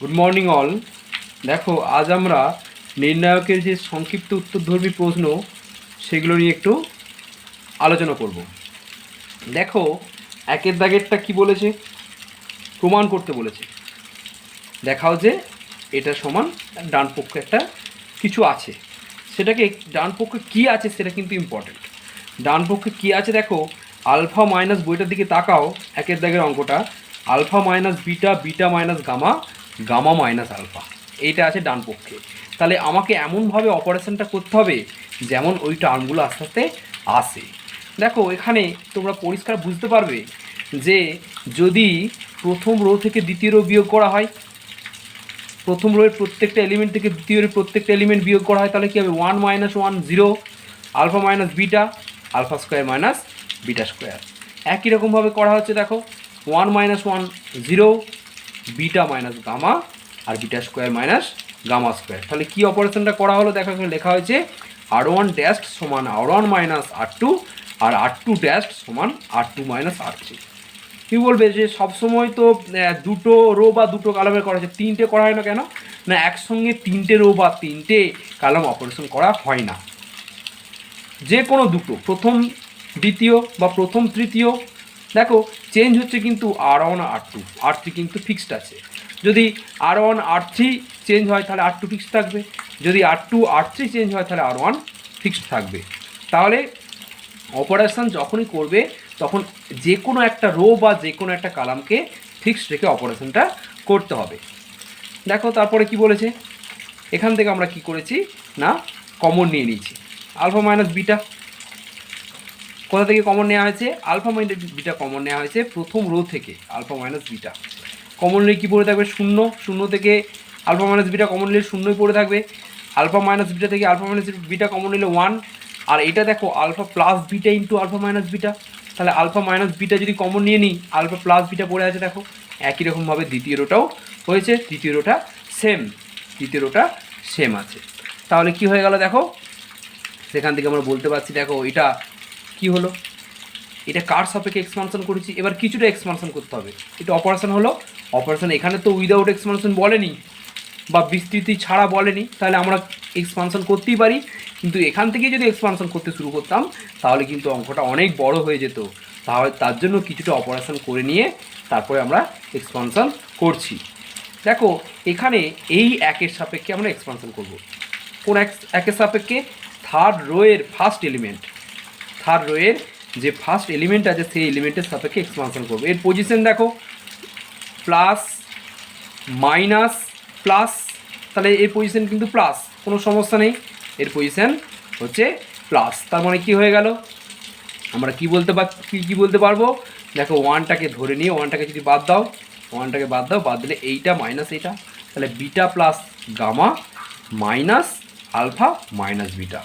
Good morning all. দেখো আজ আমরা নির্ণায়কের যে সংক্ষিপ্ত উত্তরধর্মী প্রশ্ন সেগুলো নিয়ে একটু আলোচনা করব। দেখো একের দাগেরটা কি বলেছে, প্রমাণ করতে বলেছে। দেখাও যে এটা সমান ডান পক্ষে একটা কিছু আছে, সেটাকে ডান পক্ষে কী আছে সেটা কিন্তু ইম্পর্টেন্ট। ডান পক্ষে কী আছে দেখো, আলফা মাইনাস বইটার দিকে তাকাও, একের দাগের অঙ্কটা alpha minus beta, beta minus gamma, gamma minus alpha, এইটা আছে ডান পক্ষে। তাহলে আমাকে এমনভাবে অপারেশনটা করতে হবে যেমন ওই টার্মগুলো আস্তে আস্তে আসে। দেখো এখানে তোমরা পরিষ্কার বুঝতে পারবে যে যদি প্রথম রো থেকে দ্বিতীয় রো বিয়োগ করা হয়, প্রথম রোয়ের প্রত্যেকটা এলিমেন্ট থেকে দ্বিতীয় রোয়ের প্রত্যেকটা এলিমেন্ট বিয়োগ করা হয়, তাহলে কী হবে, 1 minus 1 0, alpha minus beta, alpha square minus beta square. একই রকমভাবে করা হচ্ছে, দেখো 1 মাইনাস 1 0, বিটা মাইনাস গামা আর beta square minus gamma square. তাহলে কী অপারেশনটা করা হলো, দেখো এখানে লেখা হয়েছে R1 ড্যাশ সমান R1 মাইনাস R2 আর R2 ড্যাশ সমান R2 মাইনাস R3। কী বলবে যে সবসময় তো দুটো রো বা দুটো কালামের করা হচ্ছে, তিনটে করা হয় না কেন? না, একসঙ্গে তিনটে রো বা তিনটে কালাম অপারেশন করা হয় না, যে কোনো দুটো, প্রথম দ্বিতীয় বা প্রথম তৃতীয়। দেখো চেঞ্জ হচ্ছে কিন্তু R1 R2, R3 কিন্তু ফিক্সড আছে। যদি R1 R3 চেঞ্জ হয় তাহলে R2 ফিক্সড থাকবে, যদি R2 R3 চেঞ্জ হয় তাহলে R1 ফিক্সড থাকবে। তাহলে অপারেশন যখনই করবে তখন যে কোনো একটা রো বা যে কোনো একটা কালামকে ফিক্সড রেখে অপারেশনটা করতে হবে। দেখো তারপরে কি বলেছে, এখান থেকে আমরা কি করেছি না, কমন নিয়ে নিয়েছি আলফা মাইনাস বিটা। কোথা থেকে কমন নেওয়া হয়েছে, আলফা মাইনাস বিটা কমন নেওয়া হয়েছে প্রথম রো থেকে। আলফা মাইনাস বিটা কমন নিলে কী পড়ে থাকবে, শূন্য, শূন্য থেকে আলফা মাইনাস বিটা কমন নিলে শূন্যই পড়ে থাকবে। আলফা মাইনাস বিটা থেকে আলফা মাইনাস বিটা কমন নিলে 1। আর এটা দেখো alpha plus beta into alpha minus beta, তাহলে আলফা মাইনাস বিটা যদি কমন নিয়ে নিই আলফা প্লাস বিটা পড়ে আছে। দেখো একই রকমভাবে দ্বিতীয় রোটাও হয়েছে, তৃতীয় রোটা সেম, তৃতীয় রোটা সেম আছে। তাহলে কি হয়ে গেল দেখো, সেখান থেকে আমরা বলতে পারছি দেখো এটা কি হলো, এটা কার সাপেক্ষে এক্সপানশন করেছি, এবার কিছুটা এক্সপানশন করতে হবে। এটা অপারেশন হলো, অপারেশন এখানে তো উইদাউট এক্সপানশন বলেনি বা বিস্তৃতি ছাড়া বলেনি, তাহলে আমরা এক্সপানশন করতেই পারি। কিন্তু এখান থেকে যদি এক্সপানশন করতে শুরু করতাম তাহলে কিন্তু অঙ্কটা অনেক বড় হয়ে যেত। তাহলে তার জন্য কিছুটা অপারেশন করে নিয়ে তারপরে আমরা এক্সপানশন করছি। দেখো এখানে এই একের সাপেক্ষে আমরা এক্সপানশন করব। কোন একের সাপেক্ষে, থার্ড রোয়ের ফার্স্ট এলিমেন্ট, থার্ড রোয়ের যে ফার্স্ট এলিমেন্ট আছে সেই এলিমেন্টের সাপেক্ষে এক্সপানশন করবো। এর পজিশন দেখো প্লাস মাইনাস প্লাস, তাহলে এর পজিশন কিন্তু প্লাস, কোনো সমস্যা নেই, এর পজিশন হচ্ছে প্লাস। তার মানে কী হয়ে গেল, আমরা কি বলতে পারবো, দেখো ওয়ানটাকে ধরে নিয়ে ওয়ানটাকে যদি বাদ দাও, ওয়ানটাকে বাদ দাও, বাদ দিলে এইটা মাইনাস এইটা, তাহলে beta plus gamma minus alpha minus beta,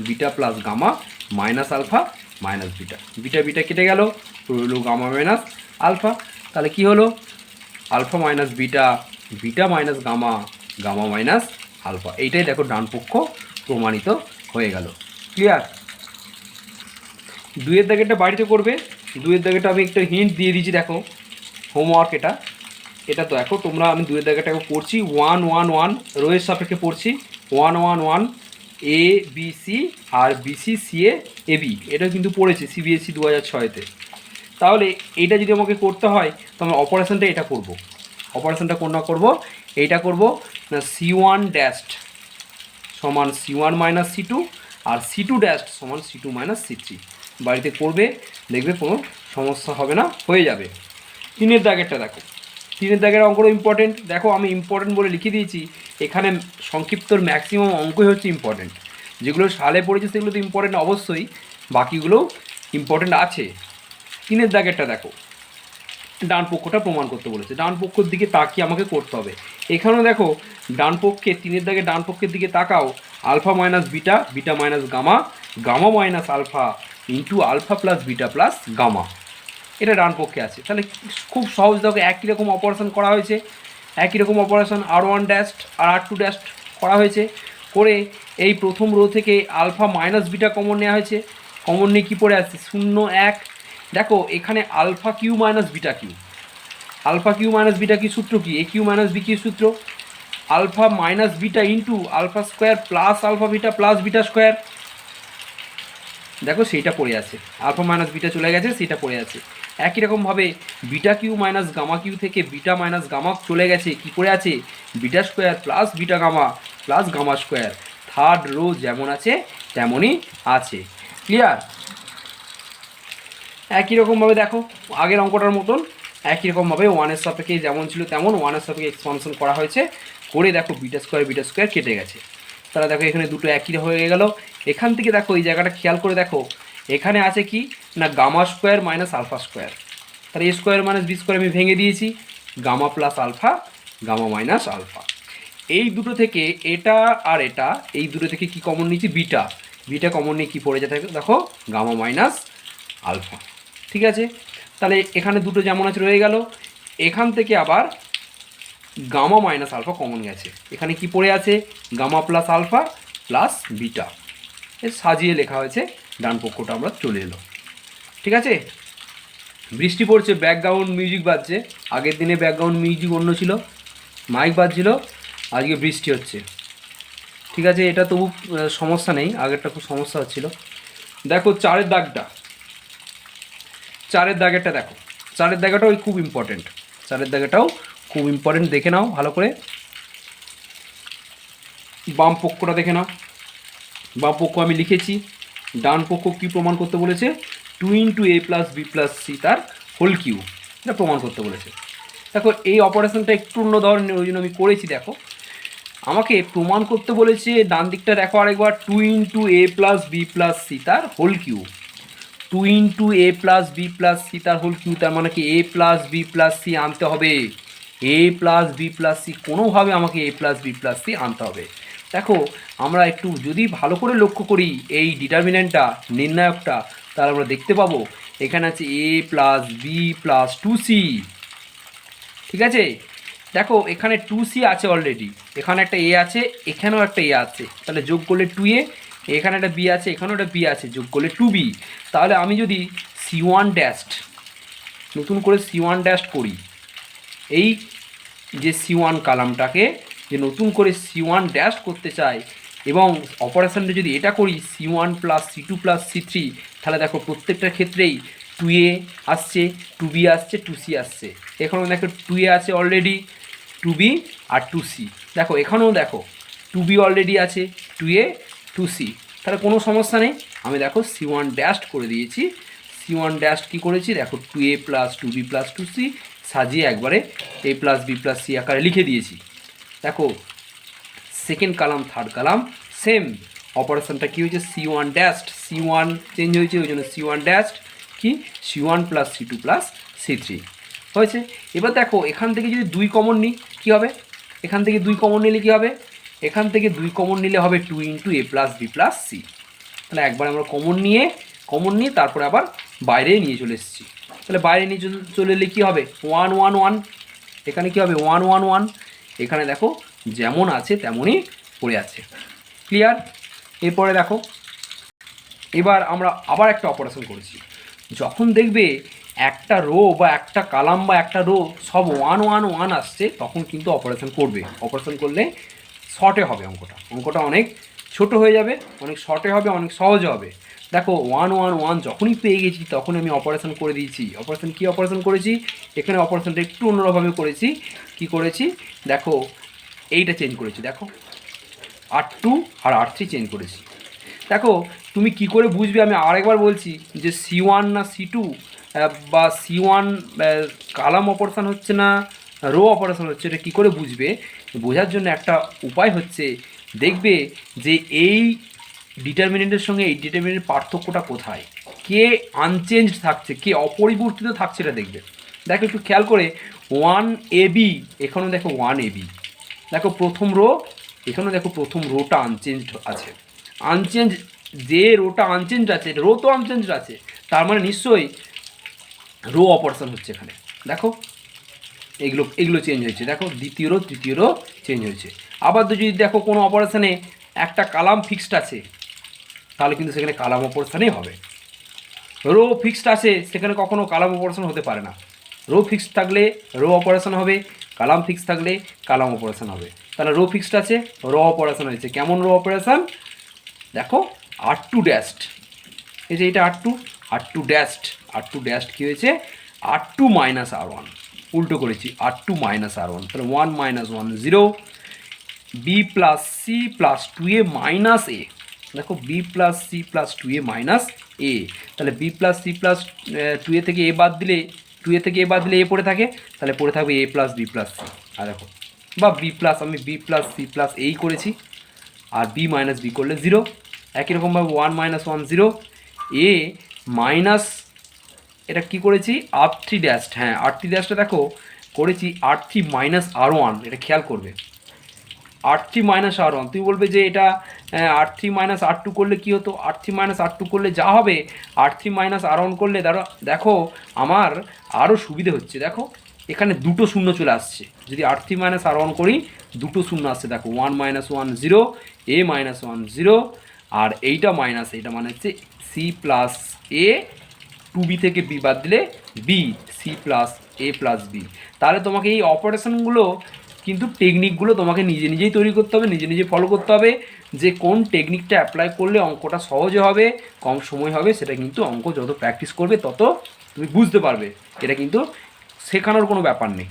beta plus gamma minus alpha minus beta, beta beta কেটে গেল, রইল গামা মাইনাস আলফা। তাহলে কি হলো, alpha minus beta, beta minus gamma, gamma minus alpha. এইটাই দেখো ডান পক্ষ প্রমাণিত হয়ে গেল। ক্লিয়ার? দুইয়ের দাগেরটা বাড়িতে করবে, দুইয়ের দাগেরটা আমি একটা হিন্ট দিয়ে দিয়েছি, দেখো হোমওয়ার্ক এটা, এটা তো দেখো তোমরা, আমি দুইয়ের দাগেরটাকে পড়ছি 1 1 1 রোয়ের সাপেক্ষে পড়ছি 1 1 1 এ B C R BC C A A B, এটা কিন্তু পড়েছি সিবিএসসি 2006-তে। তাহলে এটা যদি আমাকে করতে হয় তো আমরা অপারেশনটা এটা করব। অপারেশনটা কোনটা করব, এইটা করব না, C1 ড্যাশড সমান C1 মাইনাস C2 আর C2 ড্যাশড সমান C2 মাইনাস C3। বাড়িতে করবে, দেখবে কোনো সমস্যা হবে না, হয়ে যাবে। তিনের দাগেরটা দেখো, তিনের দাগের অঙ্কটা ইম্পর্টেন্ট। দেখো আমি ইম্পর্টেন্ট বলে লিখে দিয়েছি, এখানে সংক্ষিপ্তর ম্যাক্সিমাম অঙ্কই হচ্ছে ইম্পর্টেন্ট। যেগুলো সালে পড়েছে সেগুলো তো ইম্পর্টেন্ট অবশ্যই, বাকিগুলো ইম্পর্টেন্ট আছে। তিনের দাগেরটা দেখো, ডান পক্ষটা প্রমাণ করতে বলেছে, ডান পক্ষের দিকে তাকিয়ে আমাকে করতে হবে। এখানেও দেখো ডান পক্ষে, তিনের দাগে ডান পক্ষের দিকে তাকাও, alpha minus beta, beta minus gamma, gamma minus alpha into alpha plus beta plus gamma, এটা ডান পক্ষে আছে। তাহলে খুব সহজ, দেখো একই রকম অপারেশন করা হয়েছে, একই রকম অপারেশন R1 ড্যাশ আর R2 ড্যাশ করা হয়েছে। করে এই প্রথম রো থেকে আলফা মাইনাস বিটা কমন নেওয়া হয়েছে, কমন নিয়ে কী পড়ে আসছে 0 1। দেখো এখানে alpha Q minus beta Q, alpha Q minus beta কি সূত্র কি? A Q minus B Q সূত্র alpha minus beta into alpha square plus alpha beta plus beta square. দেখো সেইটা পড়ে আছে, আলফা মাইনাস বিটা চলে গেছে, সেটা পড়ে আছে। একই রকমভাবে beta Q minus gamma Q থেকে বিটা মাইনাস গামা চলে গেছে, কি পড়ে আছে? Beta square plus beta gamma plus gamma square. Third row যেমন আছে তেমনই আছে। ক্লিয়ার? একই রকমভাবে দেখো আগের অঙ্কটার মতন একই রকমভাবে ওয়ানের সাপেক্ষে যেমন ছিল তেমন ওয়ানের সাপেক্ষে এক্সপানশন করা হয়েছে, করে দেখো বিটা স্কোয়ার কেটে গেছে। তাহলে দেখো এখানে দুটো একই হয়ে গেল। এখান থেকে দেখো এই জায়গাটা খেয়াল করে দেখো, এখানে আছে কি না gamma square minus alpha square. তাহলে A square minus B square আমি ভেঙে দিয়েছি, gamma plus alpha gamma minus alpha. এই দুটো থেকে এটা আর এটা, এই দুটো থেকে কি কমন নিয়েছি? বিটা। বিটা কমন নিয়ে কী পড়ে যেতে দেখো গামা মাইনাস আলফা। ঠিক আছে, তাহলে এখানে দুটো যেমন আছে রয়ে গেল। এখান থেকে আবার গামা মাইনাস আলফা কমন গেছে, এখানে কি পড়ে আছে? Gamma plus alpha plus beta. সাজিয়ে লেখা হয়েছে, ডান পক্ষটা আমরা চলে এলো। ঠিক আছে, বৃষ্টি পড়ছে, ব্যাকগ্রাউন্ড মিউজিক বাজছে। আগের দিনে ব্যাকগ্রাউন্ড মিউজিক অন্য ছিল, মাইক বাজছিল, আজকে বৃষ্টি হচ্ছে। ঠিক আছে, এটা তবু সমস্যা নেই, আগেরটা খুব সমস্যা হচ্ছিল। দেখো চারের দাগটা, চারের দাগেরটা দেখো, চারের দাগেটাও খুব ইম্পর্টেন্ট, চারের দাগেটাও খুব ইম্পর্টেন্ট, দেখে নাও ভালো করে। বাম পক্ষটা দেখে নাও, বাম পক্ষ আমি লিখেছি, ডান পক্ষ কী প্রমাণ করতে বলেছে? 2 into A plus B plus C তার হোল কিউ, এটা প্রমাণ করতে বলেছে। দেখো এই অপারেশনটা একটু অন্য ধরনের, ওই জন্য আমি করেছি। দেখো আমাকে প্রমাণ করতে বলেছে, ডান দিকটা দেখো আরেকবার, 2 into A plus B plus C তার whole Q. 2 into A plus B plus C তার হোল কিউ, তার মানে কি এ প্লাস বি প্লাস সি আনতে হবে। এ প্লাস বি প্লাস সি, কোনোভাবে আমাকে এ প্লাস বি প্লাস সি আনতে হবে। দেখো আমরা একটু যদি ভালো করে লক্ষ্য করি এই ডিটারমিনেন্টটা, নির্ণায়কটা, তাহলে আমরা দেখতে পাবো এখানে আছে A plus B plus 2c। ঠিক আছে, দেখো এখানে 2c আছে অলরেডি, এখানে একটা এ আছে, এখানেও একটা এ আছে, তাহলে যোগ করলে 2a, এখানে একটা বি আছে, এখানেও একটা বি আছে, যোগ করলে 2b। তাহলে আমি যদি c1 ড্যাস্ট, নতুন করে c1 ড্যাস্ট করি, এই যে c1 কালামটাকে যে নতুন করে c1 ড্যাশ করতে চাই, এবং অপারেশনটা যদি এটা করি c1 plus c2 plus c3, তাহলে দেখো প্রত্যেকটার ক্ষেত্রেই 2a আসছে, 2b আসছে, 2c আসছে। এখানেও দেখো 2a আছে অলরেডি, 2b আর 2c। দেখো এখানেও দেখো 2b অলরেডি আছে, 2a 2c, তাহলে কোনো সমস্যা নেই। আমি দেখো c1 ড্যাশ করে দিয়েছি, c1 ড্যাশ কী করেছি দেখো 2a plus 2b plus 2c সাজিয়ে একবারে এ প্লাস বি প্লাস সি আকারে লিখে দিয়েছি। দেখো second column third column same, অপারেশনটা কী হয়েছে? c1 ড্যাশ, c1 চেঞ্জ হয়েছে, ওই জন্য c1 ড্যাশ কি c1 plus c2 plus c3 হয়েছে। এবার দেখো এখান থেকে যদি 2 কমন নিই কী হবে? এখান থেকে 2 কমন নিলে কী হবে? এখান থেকে 2 কমন নিলে হবে 2 into A plus B plus C. তাহলে একবার আমরা কমন নিয়ে তারপরে আবার বাইরে নিয়ে চলে এসেছি। তাহলে বাইরে নিয়ে চলে এলে কী হবে? 1 1 1, এখানে কী হবে? 1 1 1, এখানে দেখো যেমন আছে তেমনই পড়ে আছে। ক্লিয়ার? এরপরে দেখো এবার আমরা আবার একটা অপারেশন করেছি, যখন দেখবে একটা রো বা একটা কালাম বা একটা রো সব 1 1 1 আসছে, তখন কিন্তু অপারেশন করবে। অপারেশন করলে শর্টে হবে অঙ্কটা অনেক ছোট হয়ে যাবে, অনেক শর্টে হবে, অনেক সহজে হবে। দেখো 1 1 1 যখনই পেয়ে গেছি তখন আমি অপারেশন করে দিয়েছি। অপারেশন করেছি? এখানে অপারেশনটা একটু অন্যরকমভাবে করেছি। কি করেছি দেখো, এইটা চেঞ্জ করেছি, দেখো R2 আর R3 চেঞ্জ করেছি। দেখো তুমি কি করে বুঝবে, আমি আরেকবার বলছি, যে C1 না C2 বা C1 কালাম অপারেশন হচ্ছে না রো অপারেশন হচ্ছে, এটা কী করে বুঝবে? বোঝার জন্য একটা উপায় হচ্ছে, দেখবে যে এই ডিটারমিনেন্টের সঙ্গে এই ডিটারমিনেন্টের পার্থক্যটা কোথায়, কে আনচেঞ্জড থাকছে, কে অপরিবর্তিত থাকছে, এটা দেখবে। দেখো একটু খেয়াল করে 1AB, এখানেও দেখো 1AB, দেখো প্রথম রো, এখানেও দেখো প্রথম রোটা আনচেঞ্জড আছে। আনচেঞ্জ, যে রোটা আনচেঞ্জ আছে, রো তো আনচেঞ্জ আছে, তার মানে নিশ্চয়ই রো অপারেশন হচ্ছে এখানে। দেখো এগুলো চেঞ্জ হয়েছে, দেখো দ্বিতীয় রো তৃতীয় রো চেঞ্জ হয়েছে। আবার যদি দেখো কোনো অপারেশনে একটা কালাম ফিক্সড আছে, তাহলে কিন্তু সেখানে কালাম অপারেশনই হবে। রো ফিক্সড আছে, সেখানে কখনো কালাম অপারেশন হতে পারে না। রো ফিক্সড থাকলে রো অপারেশন হবে, কালাম ফিক্স থাকলে কালাম অপারেশন হবে। তাহলে রো ফিক্সড আছে, রো অপারেশন হয়েছে। কেমন রো অপারেশন? দেখো R2 ড্যাশড, এই যে এটা R2 ড্যাশড, R2 ড্যাশড কী হয়েছে? R2 মাইনাস R1, উল্টো করেছি, R2 মাইনাস R1, তাহলে 1 minus 1 0, B plus C plus 2a minus A. দেখো B plus C plus 2a minus A, তাহলে B plus C plus 2a থেকে এ বাদ দিলে, 2a থেকে এ বাদ দিলে এ পড়ে থাকে, তাহলে পড়ে থাকবে এ প্লাস বি প্লাস সি। আর দেখো বা বি প্লাস, আমি বি প্লাস সি প্লাস এই করেছি, আর বি মাইনাস বি করলে 0। একই রকমভাবে 1 মাইনাস 1 0, এ মাইনাস, এটা কী করেছি? R3 ড্যাশড, হ্যাঁ R3 ড্যাশটা দেখো করেছি R3 মাইনাস R1, এটা খেয়াল করবে। R3 মাইনাস R1, তুমি বলবে যে এটা R3 মাইনাস R2 করলে কী হতো? R3 মাইনাস R2 করলে যা হবে, R3 মাইনাস R1 করলে দেখো আমার আরও সুবিধে হচ্ছে। দেখো এখানে দুটো শূন্য চলে আসছে, যদি R3 মাইনাস R1 করি দুটো শূন্য আসছে। দেখো 1 মাইনাস 1 0, এ মাইনাস 1 0, আর এইটা মাইনাস, এইটা মানে হচ্ছে সি প্লাস এ, 2b থেকে b বাদ দিলে B, C plus A plus B. তাহলে তোমাকে এই অপারেশনগুলো কিন্তু টেকনিকগুলো তোমাকে নিজে নিজেই তৈরি করতে হবে, নিজে নিজে ফলো করতে হবে, যে কোন টেকনিকটা অ্যাপ্লাই করলে অঙ্কটা সহজে হবে, কম সময় হবে। সেটা কিন্তু অঙ্ক যত প্র্যাকটিস করবে তত তুমি বুঝতে পারবে। এটা কিন্তু শেখানোর কোনো ব্যাপার নেই।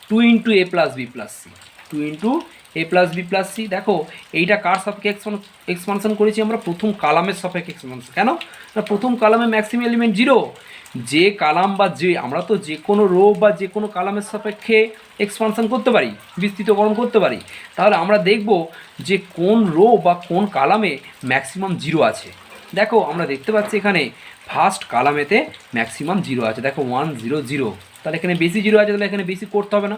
2 into A plus B plus C, 2 into A plus B plus C. দেখো এইটা কার সাপেক্ষে এক্সপানশন করেছি আমরা? প্রথম কালামের সাপেক্ষে এক্সপানশন। কেন না? প্রথম কালামে ম্যাক্সিমাম এলিমেন্ট 0। যে কালাম বা যে, আমরা তো যে কোনো রো বা যে কোনো কালামের সাপেক্ষে এক্সপানশন করতে পারি, বিস্তৃতকরণ করতে পারি। তাহলে আমরা দেখব যে কোন রো বা কোন কালামে ম্যাক্সিমাম 0 আছে। দেখো আমরা দেখতে পাচ্ছি এখানে ফার্স্ট কালামেতে ম্যাক্সিমাম 0 আছে। দেখো 1 0 0, তাহলে এখানে বেশি 0 আছে, তাহলে এখানে বেশি করতে হবে না।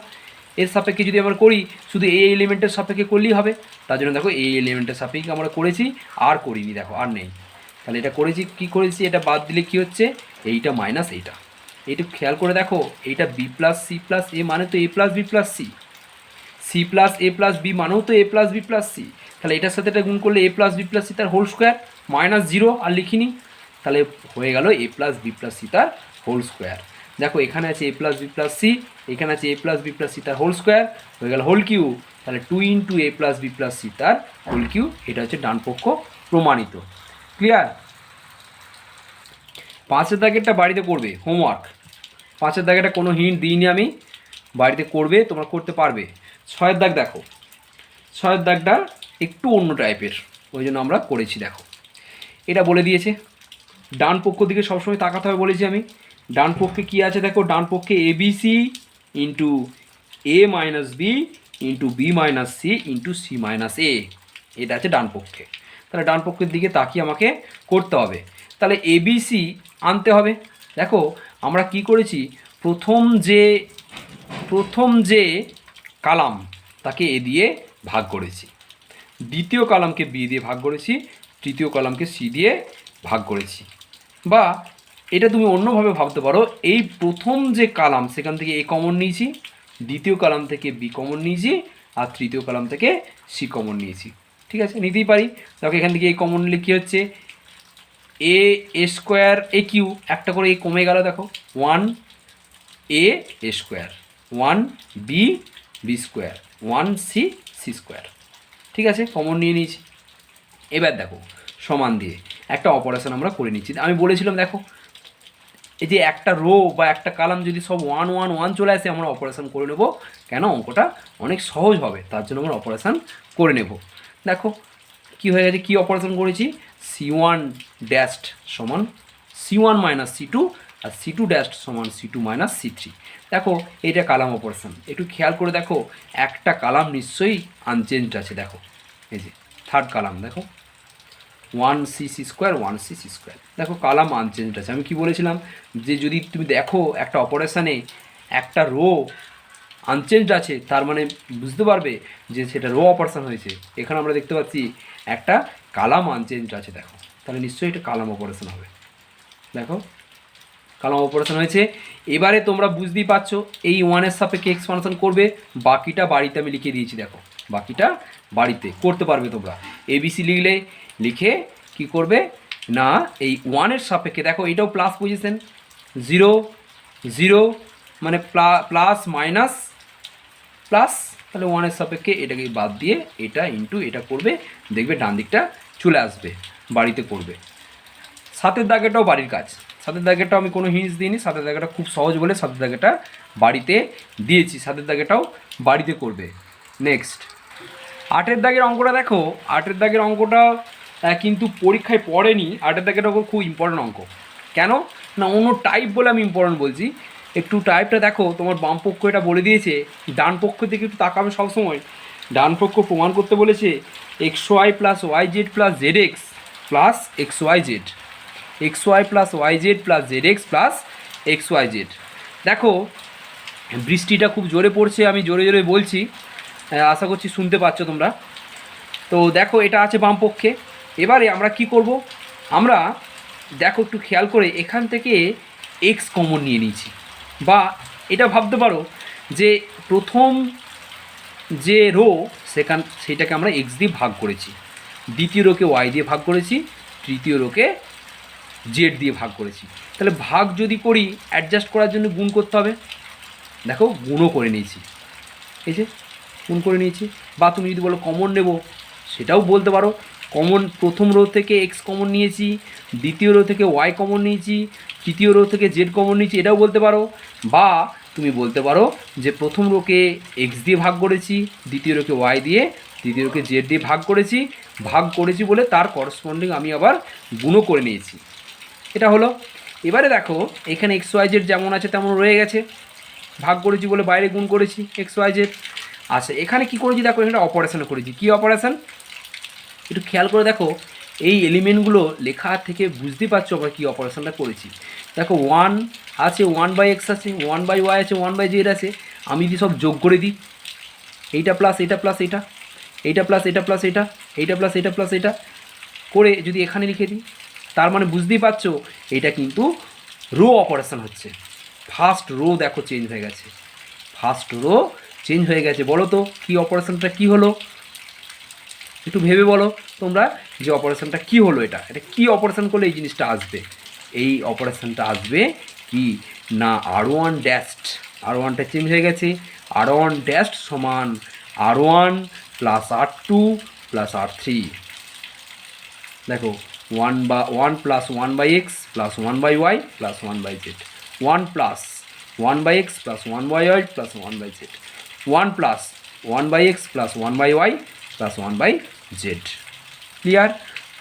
এর সাপেক্ষে যদি আমরা করি, শুধু এই এলিমেন্টের সাপেক্ষে করলেই হবে। তার জন্য দেখো এই এলিমেন্টের সাপেক্ষে আমরা করেছি, আর করিনি, দেখো আর নেই। তাহলে এটা করেছি, কি করেছি? এটা বাদ দিলে কি হচ্ছে? এইটা মাইনাস এইটা। এইটা খেয়াল করে দেখো, এইটা B plus C plus A মানে তো A plus B plus C, C plus A plus B মানেও তো A plus B plus C. তাহলে এটার সাথে এটা গুণ করলে A plus B plus C তার হোল স্কোয়ার, মাইনাস 0 আর লিখিনি, তাহলে হয়ে গেল A plus B plus C তার হোল স্কোয়ার। দেখো এখানে আছে A plus B plus C, এখানে আছে A plus B plus C তার হোল স্কোয়ার, হয়ে গেল হোল কিউ। তাহলে 2 into A plus B plus C তার হোল কিউ, এটা হচ্ছে ডান পক্ষ প্রমাণিত। ক্লিয়ার? 5-এর দাগেরটা বাড়িতে করবে হোমওয়ার্ক। 5-এর দাগেরটা কোনো হিন্ট দিইনি আমি, বাড়িতে করবে, তোমরা করতে পারবে। 6-এর দাগ দেখো, 6-এর দাগটা একটু অন্য টাইপের, ওই জন্য আমরা করেছি। দেখো এটা বলে দিয়েছে, ডান পক্ষ দিকে সবসময় তাকাতে হবে বলেছি আমি। ডান পক্ষে কী আছে? দেখো ডান পক্ষে A B C into A minus B into B minus C into C minus A, এটা আছে ডান পক্ষে। তাহলে ডান পক্ষের দিকে তাকিয়ে আমাকে করতে হবে। তাহলে এ বি সি আনতে হবে। দেখো আমরা কি করেছি? প্রথম যে কালাম তাকে এ দিয়ে ভাগ করেছি, দ্বিতীয় কালামকে বি দিয়ে ভাগ করেছি, তৃতীয় কালামকে সি দিয়ে ভাগ করেছি। বা এটা তুমি অন্যভাবে ভাবতে পারো, এই প্রথম যে কালাম সেখান থেকে এ কমন নিয়েছি, দ্বিতীয় কালাম থেকে বি কমন নিয়েছি, আর তৃতীয় কালাম থেকে সি কমন নিয়েছি। ঠিক আছে, নিতেই পারি। দেখো এখান থেকে এই কমন নিলে কী হচ্ছে? এ স্কোয়ার এ কিউ, একটা করে এই কমে গেল। দেখো 1 A square, 1 B B square, 1 C C square. ঠিক আছে, কমন নিয়ে নিয়েছি। এবার দেখো সমান দিয়ে একটা অপারেশন আমরা করে নিচ্ছি। আমি বলেছিলাম দেখো, এই যে একটা রো বা একটা কালাম যদি সব 1 1 1 চলে আসে, আমরা অপারেশন করে নেব। কেন? অঙ্কটা অনেক সহজ হবে, তার জন্য আমরা অপারেশন করে নেব। দেখো কি হয়ে গেছে, কি অপারেশন করেছি? C1 ড্যাশড সমান C1 মাইনাস C2, আর C2 ড্যাশড সমান C2 মাইনাস C3। দেখো এইটা কালাম অপারেশন, একটু খেয়াল করে দেখো, একটা কালাম নিশ্চয়ই আনচেঞ্জড আছে। দেখো এই যে থার্ড কালাম, দেখো 1 C C square 1 C C square, দেখো কালাম আনচেঞ্জড আছে। আমি কি বলেছিলাম? যে যদি তুমি দেখো একটা অপারেশানে একটা রো আনচেঞ্জড আছে, তার মানে বুঝতে পারবে যে সেটা রো অপারেশন হয়েছে। এখানে আমরা দেখতে পাচ্ছি একটা কালাম আনচেঞ্জড আছে, দেখো তাহলে নিশ্চয়ই এটা কালাম অপারেশন হবে। দেখো কালাম অপারেশন হয়েছে। এবারে তোমরা বুঝতেই পারছো, এই 1-এর সাপেক্ষে এক্সপানশন করবে, বাকিটা বাড়িতে আমি লিখে দিয়েছি। দেখো বাকিটা বাড়িতে করতে পারবে তোমরা। এবিসি লিখে কি করবে না, এই 1-এর সাপেক্ষে দেখো এটাও প্লাস পজিশন, 0 0 মানে প্লাস মাইনাস প্লাস, তাহলে ওয়ানের সাপেক্ষে এটাকে বাদ দিয়ে এটা ইন্টু এটা করবে, দেখবে ডান দিকটা চলে আসবে, বাড়িতে করবে। সাতের দাগেটাও বাড়ির কাজ, সাতের দাগেটাও আমি কোনো হিন্টস দিইনি, সাতের দাগেটা খুব সহজ বলে সাতের দাগেটা বাড়িতে দিয়েছি, সাতের দাগেটাও বাড়িতে করবে। নেক্সট আটের দাগের অঙ্কটা দেখো, আটের দাগের অঙ্কটা কিন্তু পরীক্ষায় পড়েনি, আটের দাগের অঙ্ক খুব ইম্পর্টেন্ট অঙ্ক। কেন না, অন্য টাইপ বলে আমি ইম্পর্টেন্ট বলছি। একটু টাইপটা দেখো, তোমার বাম পক্ষ এটা বলে দিয়েছে, ডান পক্ষ থেকে একটু তাকাবে সবসময়। ডান পক্ষ প্রমাণ করতে বলেছে X Y plus Y Z plus Z X plus X Y Z, X Y plus Y Z plus Z X plus X Y Z. দেখো বৃষ্টিটা খুব জোরে পড়ছে, আমি জোরে জোরে বলছি, আশা করছি শুনতে পাচ্ছ তোমরা। তো দেখো এটা আছে বাম পক্ষে। এবারে আমরা কি করব, আমরা দেখো একটু খেয়াল করে এখান থেকে এক্স কমন নিয়ে নিয়েছি, বা এটা ভাবতে পারো যে প্রথম যে রো সেটাকে আমরা এক্স দিয়ে ভাগ করেছি, দ্বিতীয় রোকে ওয়াই দিয়ে ভাগ করেছি, তৃতীয় রোকে জেড দিয়ে ভাগ করেছি। তাহলে ভাগ যদি করি অ্যাডজাস্ট করার জন্য গুণ করতে হবে, দেখো গুণও করে নিয়েছি, এই যে গুণ করে নিয়েছি। বা তুমি যদি বলো কমন নেব, সেটাও বলতে পারো, কমন প্রথম রো থেকে এক্স কমন নিয়েছি, দ্বিতীয় রো থেকে ওয়াই কমন নিয়েছি, তৃতীয় রো থেকে জেড কমন নিয়েছি, এটাও বলতে পারো। বা তুমি বলতে পারো যে প্রথম রোকে এক্স দিয়ে ভাগ করেছি, দ্বিতীয় রোকে ওয়াই দিয়ে, তৃতীয় রোকে জেড দিয়ে ভাগ করেছি বলে তার করসপন্ডিং আমি আবার গুণও করে নিয়েছি, এটা হলো। এবারে দেখো এখানে এক্স ওয়াই জেড যেমন আছে তেমন রয়ে গেছে, ভাগ করেছি বলে বাইরে গুণ করেছি এক্স ওয়াই জেড। আচ্ছা এখানে কি করেছি দেখো, এখানে অপারেশন করেছি। কি অপারেশন একটু খেয়াল করে দেখো, এই এলিমেন্টগুলো লেখা থেকে বুঝতে পারছো আমরা কী অপারেশনটা করেছি। দেখো ওয়ান আছে, ওয়ান বাই এক্স আছে, ওয়ান বাই ওয়াই আছে, ওয়ান বাই জেড আছে, আমি যদি সব যোগ করে দিই, এইটা প্লাস এটা প্লাস এটা, এইটা প্লাস এটা প্লাস এটা, এইটা প্লাস এটা প্লাস এটা করে যদি এখানে লিখে দিই, তার মানে বুঝতেই পারছো এটা কিন্তু রো অপারেশন হচ্ছে। ফার্স্ট রো দেখো চেঞ্জ হয়ে গেছে, ফার্স্ট রো চেঞ্জ হয়ে গেছে। বলো তো কী অপারেশনটা কী হলো, একটু ভেবে বলো তোমরা যে অপারেশনটা কী হলো, এটা কী অপারেশন করলে এই জিনিসটা আসবে। এই অপারেশনটা আসবে কি না, আর ওয়ান ড্যাস্ট, আর ওয়ানটা চেঞ্জ হয়ে গেছে, আর ওয়ান ড্যাস্ট সমান R one plus R two plus R three. দেখো one plus one by X plus one by Y plus one by Z, one plus one by X plus one by Y plus one by Z, one plus one by X plus one by Y plus one by Z. Clear?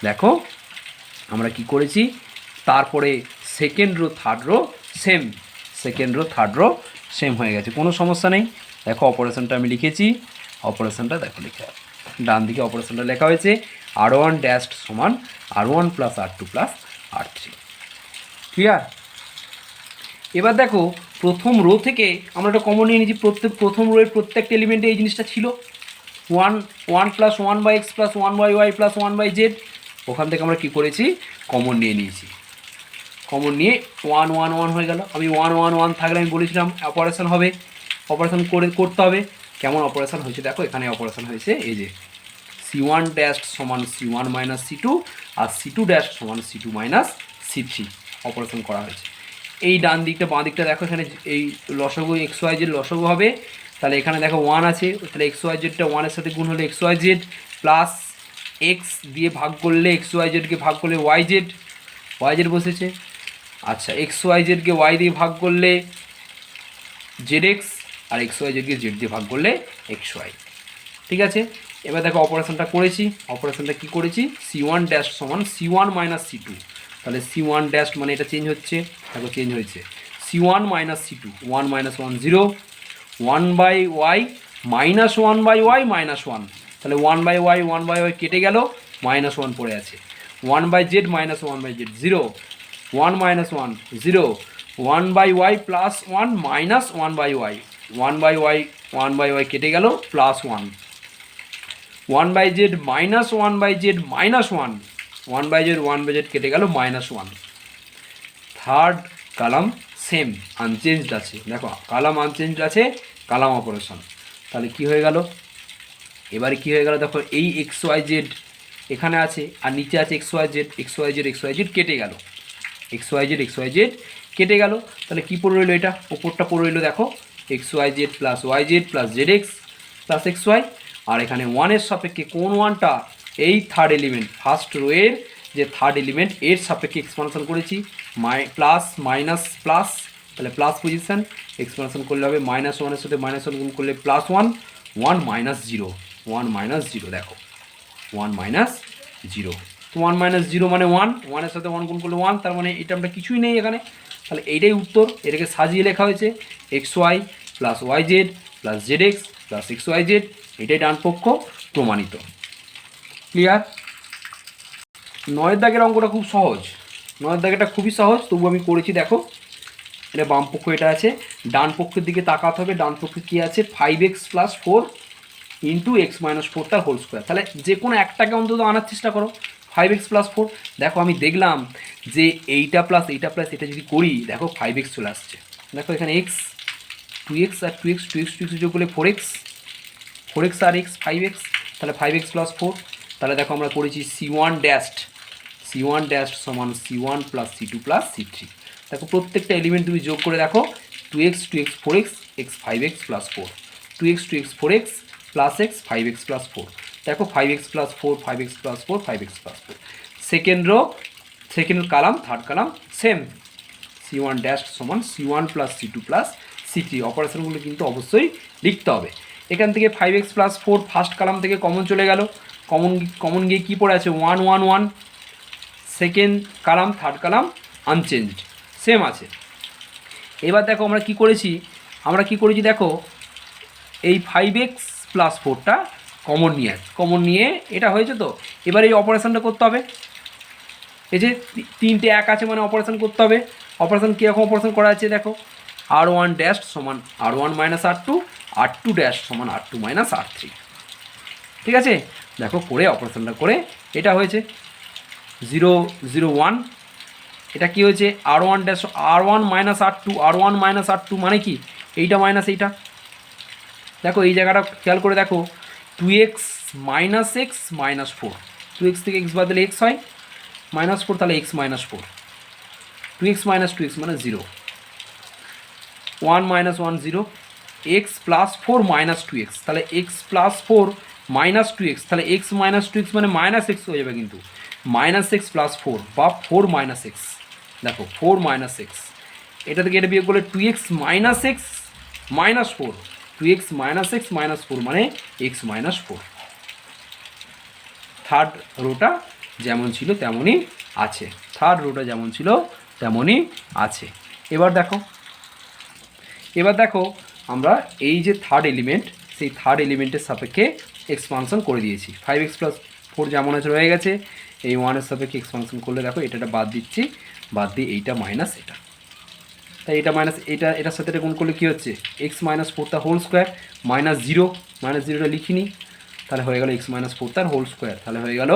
দেখো আমরা কি করেছি, তারপরে second row third row same, second row third row same হয়ে গেছে, কোনো সমস্যা নেই। দেখো অপারেশনটা আমি লিখেছি, অপারেশনটা দেখো লেখা, ডান দিকে অপারেশনটা লেখা হয়েছে আর ওয়ান ড্যাস্ট সমান R one plus R two plus R three. Clear? এবার দেখো প্রথম রো থেকে আমরা একটা কমন নিয়ে নিয়েছি, প্রথম রোয়ের প্রত্যেকটা এলিমেন্টে এই জিনিসটা ছিল, one plus one by X plus one by Y plus one by Z. ওখান থেকে আমরা কী করেছি, কমন নিয়ে নিয়েছি, কমন নিয়ে ওয়ান ওয়ান ওয়ান হয়ে গেল। আমি ওয়ান ওয়ান ওয়ান থাকলে আমি বলেছিলাম অপারেশন হবে, অপারেশন করতে হবে। কেমন অপারেশন হয়েছে দেখো, এখানে অপারেশন হয়েছে এই যে সি ওয়ান ড্যাশ সমান C one minus C two আর সি টু ড্যাশ সমান C two minus C three operation করা হয়েছে। এই ডান দিকটা বাঁ দিকটা দেখো, এখানে এই লসগু এক্স ওয়াই জেড লসগু হবে, তাহলে এখানে দেখো ওয়ান আছে, তাহলে এক্স ওয়াই জেডটা ওয়ানের সাথে গুণ হলে X Y Z plus X দিয়ে ভাগ করলে এক্স ওয়াই জেডকে ভাগ করলে ওয়াই জেড বসেছে। আচ্ছা এক্স ওয়াই জেডকে ওয়াই দিয়ে ভাগ করলে জেড এক্স, আর এক্স ওয়াই জেডকে জেড দিয়ে ভাগ করলে এক্স ওয়াই। ঠিক আছে, এবার দেখো অপারেশনটা করেছি, অপারেশনটা কী করেছি, সি ওয়ান ড্যাশ সমান C one minus C two, তাহলে সি ওয়ান ড্যাশ মানে এটা চেঞ্জ হচ্ছে, দেখো চেঞ্জ হয়েছে, C one minus C two, one minus one zero, one by Y minus one by Y minus one, তাহলে one by Y কেটে গেল, minus one পড়ে আছে, one by Z minus one by Z zero, one minus one zero, one by Y plus one minus one by Y কেটে গেল plus one, one by Z minus one, one by Z কেটে গেল minus one. Third column same unchanged আছে, দেখো column unchanged আছে, কালাম operation, তাহলে কি হয়ে গেল, এবারে কি হয়ে গেল দেখো, এই এক্স ওয়াই জেড এখানে আছে আর নিচে আছে এক্স ওয়াই জেড কেটে গেল, এক্স ওয়াই জেড কেটে গেল, তাহলে কী পড়ে রইলো, এটা ওপরটা পড়ে রইলো দেখো X Y Z plus Z X plus X Y. আর এখানে ওয়ানের সাপেক্ষে কোন ওয়ানটা, এই থার্ড এলিমেন্ট ফার্স্ট রোয়ের যে থার্ড এলিমেন্ট এর সাপেক্ষে এক্সপানশন করেছি, প্লাস মাইনাস প্লাস, তাহলে প্লাস পজিশান, এক্সপানশন করলে হবে মাইনাস ওয়ানের সাথে মাইনাস ওয়ান গুণ করলে plus one, one minus zero দেখো ওয়ান মাইনাস জিরো, তো ওয়ান মাইনাস জিরো মানে ওয়ান, ওয়ানের সাথে ওয়ান গুণ করলে ওয়ান, তার মানে এটা আমরা কিছুই নেই এখানে, তাহলে এইটাই উত্তর। এটাকে সাজিয়ে লেখা হয়েছে X Y plus Y Z plus Z X plus X Y Z, এটাই ডান পক্ষ প্রমাণিত। ক্লিয়ার? নয়ের দাগের অঙ্কটা খুব সহজ, নয়ের দাগেটা খুবই সহজ, তবু আমি করেছি দেখো। এটা বাম পক্ষ এটা আছে, ডান পক্ষের দিকে তাকাতে হবে, ডান পক্ষে কী আছে, 5x plus 4 into x minus 4 তার হোল স্কোয়ার। তাহলে যে কোনো একটাকে অন্তত আনার চেষ্টা করো, 5x প্লাস 4। দেখো আমি দেখলাম যে এইটা প্লাস এটা যদি করি দেখো 5x চলে আসছে, দেখো এখানে এক্স 2x আর 2x যোগ করলে 4x আর x 5x, তাহলে 5x প্লাস 4। তাহলে দেখো আমরা করেছি c1 ড্যাশ সমান c1 plus c2 plus c3। দেখো প্রত্যেকটা এলিমেন্ট তুমি যোগ করে দেখো 2x 4x x 5x plus 4, 2x 4x plus x 5x plus 4, দেখো 5x plus 4 5x plus 4 5x plus 4। Second row second column third column same, c1 dash সমান c1 plus c2 plus c3। অপারেশনগুলো কিন্তু অবশ্যই লিখতে হবে। এখান থেকে 5x plus 4 first কালাম থেকে common চলে গেল, কমন গিয়ে কী পড়ে আছে 1 1 1, সেকেন্ড কালাম থার্ড কালাম আনচেঞ্জড সেম আছে। এবার দেখো আমরা কি করেছি দেখো এই 5x প্লাস 4টা কমন নিয়ে এটা হয়েছে, তো এবার এই অপারেশনটা করতে হবে। এই যে তিনটে এক আছে মানে অপারেশন করতে হবে। অপারেশন কীরকম অপারেশন করা আছে দেখো, r1 ড্যাশ সমান r1 minus r2, r2 dash সমান r2 মাইনাস r3। ঠিক আছে, দেখো করে অপারেশনটা করে এটা হয়েছে 0 0 1, এটা কি হয়েছে r1 dash r1 minus r2 মানে কি এইটা মাইনাস এইটা। দেখো এই জায়গাটা খেয়াল করে দেখো 2x minus x minus 4, 2x থেকে x বাদ দিলে x হয় মাইনাস 4, তাহলে x minus 4, 2x minus 2x মানে 0, 1 minus 1 0, x plus 4 minus 2x, তাহলে x প্লাস 4 মাইনাস 2x, তাহলে x মাইনাস 2x মানে মাইনাস x হয়ে যাবে, কিন্তু মাইনাস এক্স প্লাস 4 বা 4 মাইনাস এক্স, দেখো 4 মাইনাস এক্স, এটা থেকে এটা বিয়োগ করলে 2x minus x minus 4, 2x minus x minus 4 মানে x মাইনাস 4। থার্ড রোটা যেমন ছিল তেমনই আছে, এবার দেখো আমরা এই যে থার্ড এলিমেন্ট, সেই থার্ড এলিমেন্টের সাপেক্ষে এক্সপানশন করে দিয়েছি। 5x প্লাস 4 যেমন আছে রয়ে গেছে, এই 1-এর সাপেক্ষে এক্সপানশন করলে দেখো এটা বাদ দিচ্ছি, বাদ দিয়ে এইটা মাইনাস এটা, তাই এটা মাইনাস এটার সাথে এটা গুণ করলে কী হচ্ছে x মাইনাস 4 তার হোল স্কোয়ার মাইনাস জিরোটা লিখিনি, তাহলে হয়ে গেল x মাইনাস 4 তার হোল স্কোয়ার, তাহলে হয়ে গেল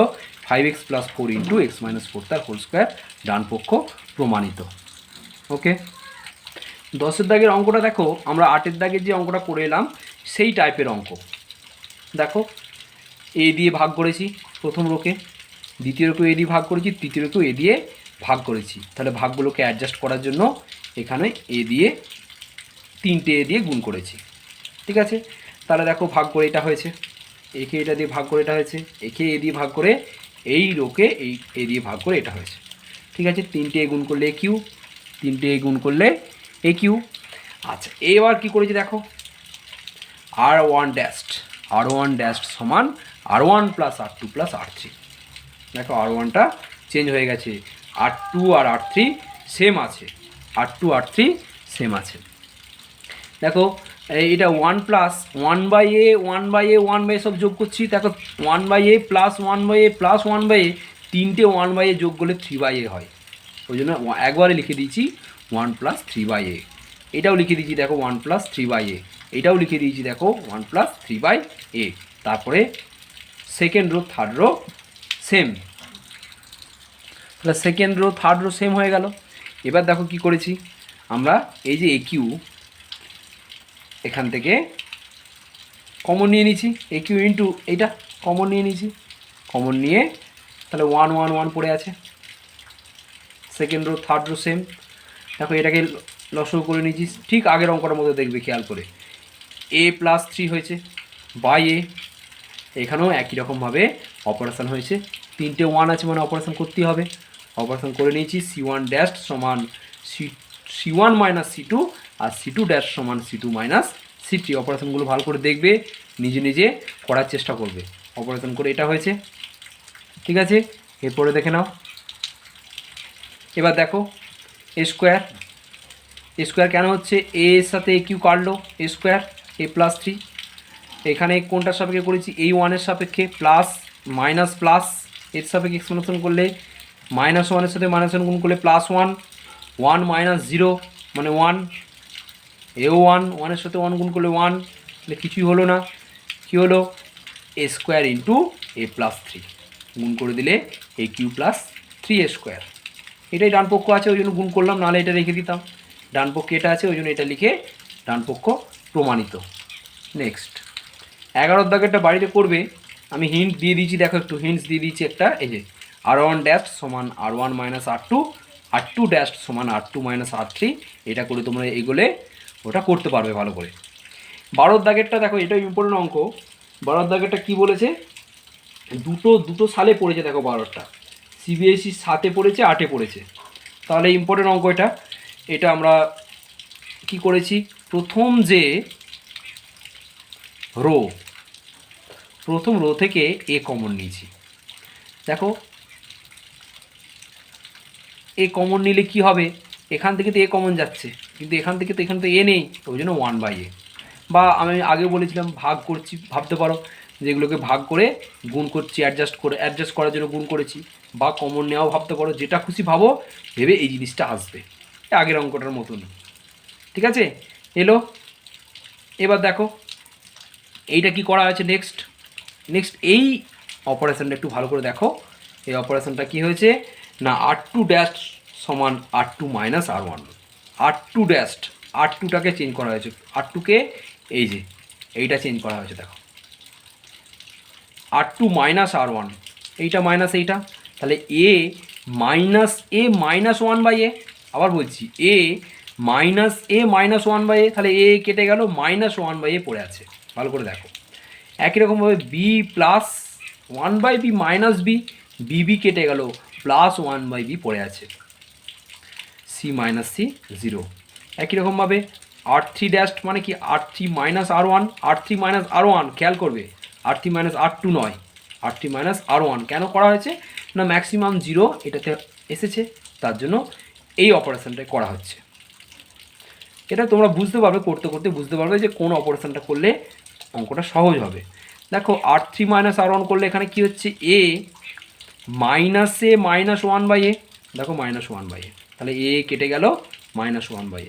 5x plus 4 into x minus 4 তার হোল স্কোয়ার, ডান পক্ষ প্রমাণিত। ওকে, 10-এর দাগের অঙ্কটা দেখো, আমরা 8-এর দাগের যে অঙ্কটা করে এলাম সেই টাইপের অঙ্ক। দেখো এ দিয়ে ভাগ করেছি প্রথম রোকে, দ্বিতীয় রোকেও এ দিয়ে ভাগ করেছি, তৃতীয় রোকেও এ দিয়ে ভাগ করেছি, তাহলে ভাগগুলোকে অ্যাডজাস্ট করার জন্য এখানে এ দিয়ে 3টে এ দিয়ে গুণ করেছি। ঠিক আছে, তাহলে দেখো ভাগ করে এটা হয়েছে, একে এটা দিয়ে ভাগ করে এটা হয়েছে, একে এ দিয়ে ভাগ করে এই রোকে এই এ দিয়ে ভাগ করে এটা হয়েছে। ঠিক আছে, 3টে এ গুণ করলে কিউ, 3টে এ গুণ করলে এ কিউ। আচ্ছা এবার কী করেছি দেখো, r1 ড্যাশ সমান r1 plus r2 plus r3। দেখো r1টা চেঞ্জ হয়ে গেছে, r2 আর r3 সেম আছে, দেখো এটা 1 প্লাস 1/a 1/a সব যোগ করছি, দেখো 1/a plus 1/a plus 1/a, 3টে 1/a যোগ করলে 3/a হয়, ওই জন্য একবারে লিখে দিয়েছি 1 প্লাস 3/a। এটাও লিখে দিয়েছি দেখো 1 প্লাস 3/a, এটাও লিখে দিয়েছি দেখো 1 প্লাস 3/a। তারপরে second row third row same, তাহলে second row third row same হয়ে গেল। এবার দেখো কি করেছি আমরা, এই যে এ কিউ এখান থেকে কমন নিয়ে নিয়েছি, এ কিউ ইন্টু এইটা কমন নিয়ে নিয়েছি, কমন নিয়ে তাহলে 1 1 1 পড়ে আছে। Second row third row same. দেখো এটাকে লসগু করে নিয়েছি ঠিক আগের অঙ্কটার মধ্যে, দেখবে খেয়াল করে a+3 হয়েছে বাই এ। এখানেও একই রকমভাবে অপারেশন হয়েছে, তিনটে ওয়ান আছে মানে অপারেশন করতেই হবে। অপারেশন করে নিয়েছি c1 ড্যাশ সমান c1 মাইনাস c2 আর c2 ড্যাশ সমান c2 মাইনাস c3। অপারেশনগুলো ভালো করে দেখবে, নিজে নিজে করার চেষ্টা করবে। অপারেশন করে এটা হয়েছে, ঠিক আছে। এরপরে দেখে নাও, এবার দেখো এ স্কোয়ার। এ স্কোয়ার কেন হচ্ছে, এ এর সাথে এ কিউ কাটলো, এ স্কোয়ার a+3। এখানে কোনটার সাপেক্ষে করেছি, এই ওয়ানের সাপেক্ষে, প্লাস মাইনাস প্লাস এর সাপেক্ষে এক্সপ্লেনেশন করলে মাইনাস ওয়ানের সাথে মাইনাস ওয়ান গুণ করলে +1, 1 মাইনাস 0 মানে 1, এও 1, ওয়ানের সাথে 1 গুণ করলে 1, তাহলে কিছুই হলো না। কী হলো, এ স্কোয়ার ইন্টু a+3 গুণ করে দিলে a3+3a²। এটাই ডান পক্ষ আছে ওই জন্য গুণ করলাম, নাহলে এটা রেখে দিতাম। ডান পক্ষে এটা আছে ওই জন্য এটা লিখে ডান পক্ষ প্রমাণিত। নেক্সট 11 দাগেরটা বাড়িতে করবে, আমি হিন্ট দিয়ে দিয়েছি, দেখো একটু হিন্টস দিয়ে দিয়েছি একটা, এই যে r1 ড্যাশ সমান r1 minus r2, r2 dash সমান r2 মাইনাস r3। এটা করে তোমরা এগোলে ওটা করতে পারবে ভালো করে। 12 দাগেরটা দেখো, এটা ইম্পর্টেন্ট অঙ্ক। 12 দাগেরটা কী বলেছে, দুটো সালে পড়েছে, দেখো 12টা সিবিএসই 7-এ পড়েছে 8-এ পড়েছে, তাহলে ইম্পর্টেন্ট অঙ্ক এটা। এটা আমরা কি করেছি, প্রথম রো থেকে এ কমন নিয়েছি। দেখো এ কমন নিলে কি হবে, এখান থেকে তো এ কমন যাচ্ছে, কিন্তু এখান থেকে তো এখানে তো এ নেই, ওই জন্য 1/a। বা আমি আগে বলেছিলাম ভাগ করছি, ভাবতে পারো যেগুলোকে ভাগ করে গুণ করছি, অ্যাডজাস্ট করার জন্য গুণ করেছি, বা কমন নেওয়াও ভাবতে পারো, যেটা খুশি ভাবো, ভেবে এই জিনিসটা আসবে, আগের অঙ্কটার মতন। ঠিক আছে, এলো। এবার দেখো এইটা কি করা হয়েছে, নেক্সট এই অপারেশনটা একটু ভালো করে দেখো। এই অপারেশনটা কি হয়েছে না, r2 ড্যাশ সমান r2 minus r1। r2 dash, r2টাকে change করা হয়েছে, r2কে এই যে এইটা চেঞ্জ করা হয়েছে, দেখো r2 মাইনাস r1, এইটা মাইনাস এইটা, তাহলে a মাইনাস 1/a। আবার বলছি a-1/a, তাহলে a কেটে গেল, -1/a পড়ে আছে, ভালো করে দেখো। একই রকমভাবে b+1/b মাইনাস b কেটে গেল, +1/b পড়ে আছে, c মাইনাস c 0। একই রকমভাবে r3 ড্যাশ মানে কি, r3 মাইনাস r1, খেয়াল করবে r3 মাইনাস r2 নয়, r3 মাইনাস r1 কেন করা হয়েছে না, ম্যাক্সিমাম 0 এটাতে এসেছে, তার জন্য এই অপারেশনটা করা হচ্ছে। এটা তোমরা বুঝতে পারবে, করতে করতে বুঝতে পারবে যে কোন অপারেশনটা করলে অঙ্কটা সহজ হবে। দেখো r3 মাইনাস r1 করলে এখানে কি হচ্ছে, a মাইনাস 1/a, দেখো -1/a, তাহলে a কেটে গেল, -1/a,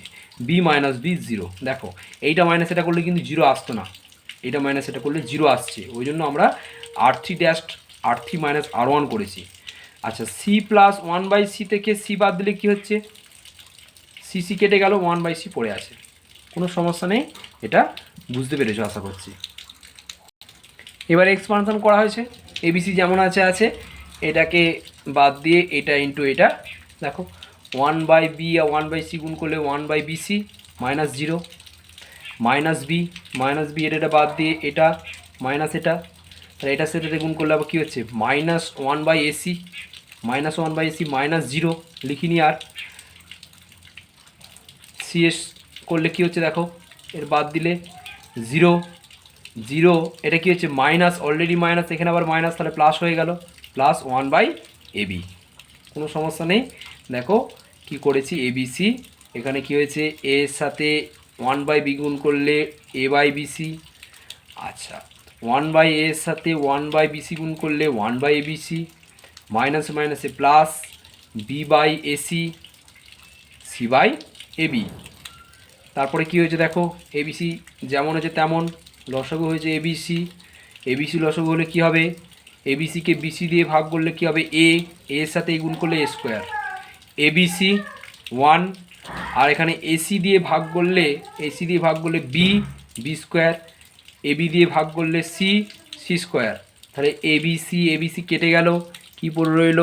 b মাইনাস b 0। দেখো এইটা মাইনাস এটা করলে কিন্তু 0 আসতো না, এটা মাইনাস এটা করলে 0 আসছে, ওই জন্য আমরা r3 মাইনাস r1 করেছি। আচ্ছা c+1/c থেকে c বাদ দিলে কি হচ্ছে, c কেটে গেল, 1/c পড়ে আছে, কোনো সমস্যা নেই, এটা বুঝতে পেরেছো আশা করছি। এবার এক্সপানশন করা হয়েছে, এবিসি যেমন আছে, এটাকে বাদ দিয়ে এটা ইন্টু এটা, দেখো 1/b আর 1/c গুণ করলে 1/bc -0, -b এটা বাদ দিয়ে এটা মাইনাস এটা, তাহলে এটার সাথে গুণ করলে আবার কী হচ্ছে, -1/ac -0 লিখিনি, আর cs করলে কী হচ্ছে, দেখো এর বাদ দিলে 0, এটা কি হচ্ছে মাইনাস, অলরেডি মাইনাস, এখানে আবার মাইনাস, তাহলে প্লাস হয়ে গেল, +1/ab, কোনো সমস্যা নেই। দেখো কি করেছি, এবিসি এখানে কি হয়েছে, এর সাথে 1/b গুণ করলে a/bc, আচ্ছা 1/a এর সাথে 1/bc গুণ করলে 1/abc, মাইনাস মাইনাসে প্লাস, b/ac c/ab। তারপরে কি হয়েছে দেখো, এবিসি যেমন হয়েছে তেমন, লসাগু হয়েছে এবিসি লসাগু হলে কী হবে, এবিসিকে বিসি দিয়ে ভাগ করলে কী হবে, এর সাথে গুণ করলে a স্কোয়ার, এবিসি 1, আর এখানে এসি দিয়ে ভাগ করলে বি স্কোয়ার, এবি দিয়ে ভাগ করলে সি স্কোয়ার, তাহলে এবিসি কেটে গেল, কি পড়ে রইল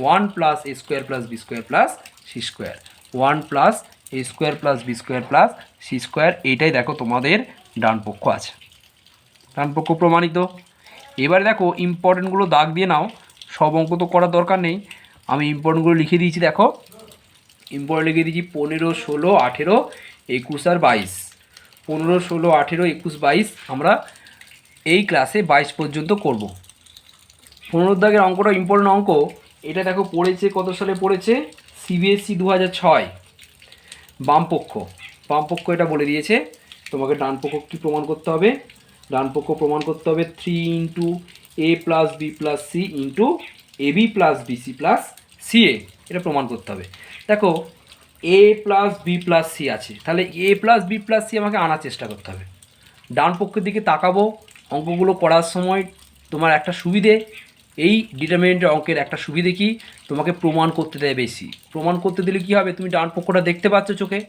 one plus A square plus B square plus C square, one plus A square plus B square plus C square, এইটাই দেখো তোমাদের ডান পক্ষ আছে, ডান পক্ষ প্রমাণিত। এবারে দেখো ইম্পর্টেন্টগুলো দাগ দিয়ে নাও, সব অঙ্ক তো করার দরকার নেই, আমি ইম্পর্টেন্টগুলো লিখে দিয়েছি। দেখো ইম্পর্টেন্ট লিখে দিয়েছি 15, 16, 18, 21 আর 22। 15, 16, 18, 21, 22 আমরা এই ক্লাসে 22 পর্যন্ত করব। 15 দাগের অঙ্কটা ইম্পর্টেন্ট অঙ্ক। এটা দেখো পড়েছে কত সালে পড়েছে, সিবিএসসি 2006। বামপক্ষ, বামপক্ষ এটা বলে দিয়েছে তোমাকে ডান পক্ষ কী প্রমাণ করতে হবে, ডান পক্ষ প্রমাণ করতে হবে 3 into A plus B plus C into A B plus BC plus CA, এটা প্রমাণ করতে হবে। দেখো A plus B plus C আছে, তাহলে A plus B plus C আমাকে আনার চেষ্টা করতে হবে। ডান পক্ষের দিকে তাকাবো, অঙ্কগুলো করার সময় তোমার একটা সুবিধে, এই ডিটারমিনেন্টের অঙ্কের একটা সুবিধে কি, তোমাকে প্রমাণ করতে দেয় বেশি। প্রমাণ করতে দিলে কি হবে, তুমি ডান পক্ষটা দেখতে পাচ্ছ চোখে,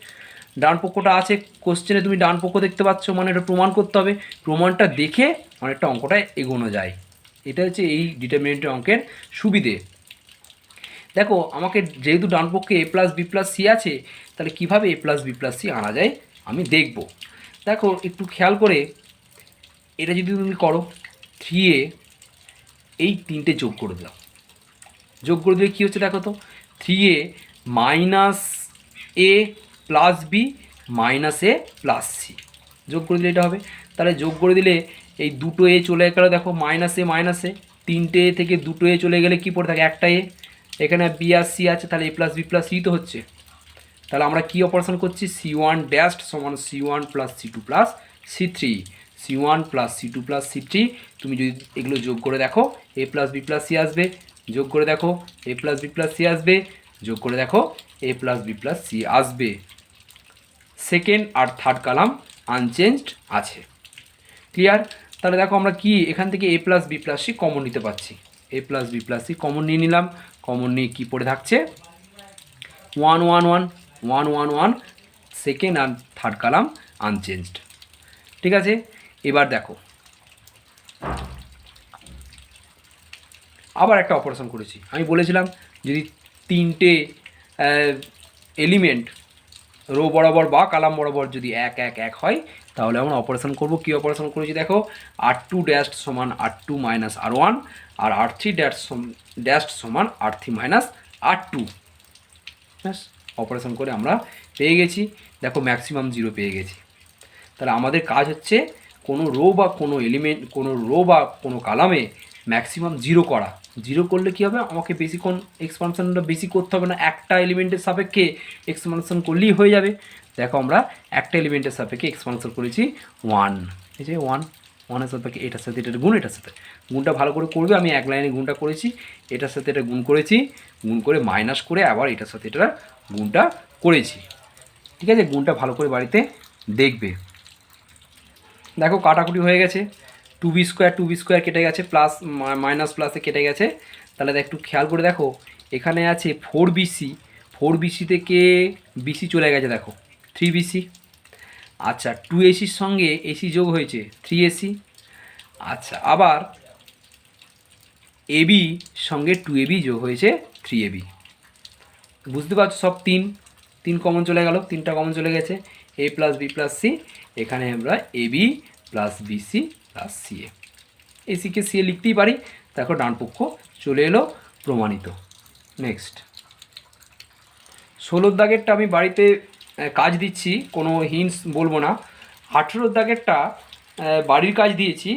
ডান পক্ষটা আছে কোশ্চেনে, তুমি ডান পক্ষ দেখতে পাচ্ছ, মানে এটা প্রমাণ করতে হবে। প্রমাণটা দেখে অনেকটা অঙ্কটা এগোনো যায়, এটা হচ্ছে এই ডিটারমিনেন্টের অঙ্কের সুবিধে। দেখো আমাকে যেহেতু ডান পক্ষে এ প্লাস বি প্লাস সি আছে, তাহলে কীভাবে এ প্লাস বি প্লাস সি আনা যায় আমি দেখব। দেখো একটু খেয়াল করে এটা যদি তুমি করো, 3a এই তিনটে যোগ করে দাও, যোগ করে দিলে কী হচ্ছে দেখো তো, 3a মাইনাস এ প্লাস বি মাইনাস এ প্লাস সি, যোগ করে দিলে এটা হবে। তাহলে যোগ করে দিলে এই দুটো এ চলে গেল, দেখো মাইনাসে মাইনাসে, তিনটে এ থেকে দুটো এ চলে গেলে কী পড়ে থাকে, একটা এ, এখানে বি আর সি আছে, তাহলে A plus B plus C তো হচ্ছে। তাহলে আমরা কী অপারেশন করছি, c1 ড্যাশ সমান c1 plus c2 plus c3, c1 plus c2 plus c3। তুমি যদি এগুলো যোগ করে দেখো A plus B plus C আসবে, যোগ করে দেখো A plus B plus C আসবে, যোগ করে দেখো A plus B plus C আসবে। সেকেন্ড আর থার্ড কলাম আনচেঞ্জড আছে, ক্লিয়ার। তাহলে দেখো আমরা কি এখান থেকে A plus B plus C common নিতে পারছি, A plus B plus C common নিয়ে নিলাম, কমন নিয়ে কী পড়ে থাকছে 1 1 1 1 1 1, সেকেন্ড আর থার্ড কলাম আনচেঞ্জড, ঠিক আছে। এবার দেখো আবার একটা অপারেশন করেছি, আমি বলেছিলাম যদি তিনটে এলিমেন্ট রো বরাবর বা কলাম বরাবর যদি 1 1 1 হয়, তাহলে আমরা অপারেশন করব। কী অপারেশন করেছি দেখো, r2 ড্যাশ সমান r2 মাইনাস r1 আর r3 ড্যাশ সমান r3 মাইনাস r2, ব্যাস অপারেশন করে আমরা পেয়ে গেছি। দেখো ম্যাক্সিমাম 0 পেয়ে গেছি। তাহলে আমাদের কাজ হচ্ছে কোনো রো বা কোনো এলিমেন্ট, কোনো রো বা কোনো কলামে ম্যাক্সিমাম 0 করা। 0 করলে কী হবে, আমাকে বেশিক্ষণ এক্সপানশনটা বেশি করতে হবে না, একটা এলিমেন্টের সাপেক্ষে এক্সপানশন করলেই হয়ে যাবে। দেখো আমরা একটা এলিমেন্টের সাপেক্ষে এক্সপানশন করেছি 1, এই যে 1 সাপেক্ষে এটার সাথে এটার গুণ, এটার সাথে গুণটা ভালো করে করবে, আমি এক লাইনে গুণটা করেছি, এটার সাথে এটা গুণ করেছি, গুণ করে মাইনাস করে আবার এটার সাথে এটার গুণটা করেছি, ঠিক আছে। গুণটা ভালো করে বাড়িতে দেখবে। দেখো কাটাকুটি হয়ে গেছে, 2b স্কোয়ার কেটে গেছে, প্লাস মাইনাস প্লাসে কেটে গেছে। তাহলে একটু খেয়াল করে দেখো এখানে আছে 4bc, 4bc থেকে বিসি চলে গেছে, দেখো 3bc। আচ্ছা 2ac সঙ্গে এসি যোগ হয়েছে 3ac। আচ্ছা আবার ab সঙ্গে 2ab যোগ হয়েছে 3ab। বুঝতে পারছো, সব তিন কমন চলে গেল, তিনটা কমন চলে গেছে, A plus B plus C, এখানে আমরা A B plus BC plus CA, এসিকে সিএ লিখতেই পারি। দেখো ডান পক্ষ চলে এলো, প্রমাণিত। নেক্সট 16 দাগেরটা আমি বাড়িতে কাজ দিচ্ছি, কোনো হিন্টস বলবো না। 18 দাগেরটা বাড়ির কাজ দিয়েছি,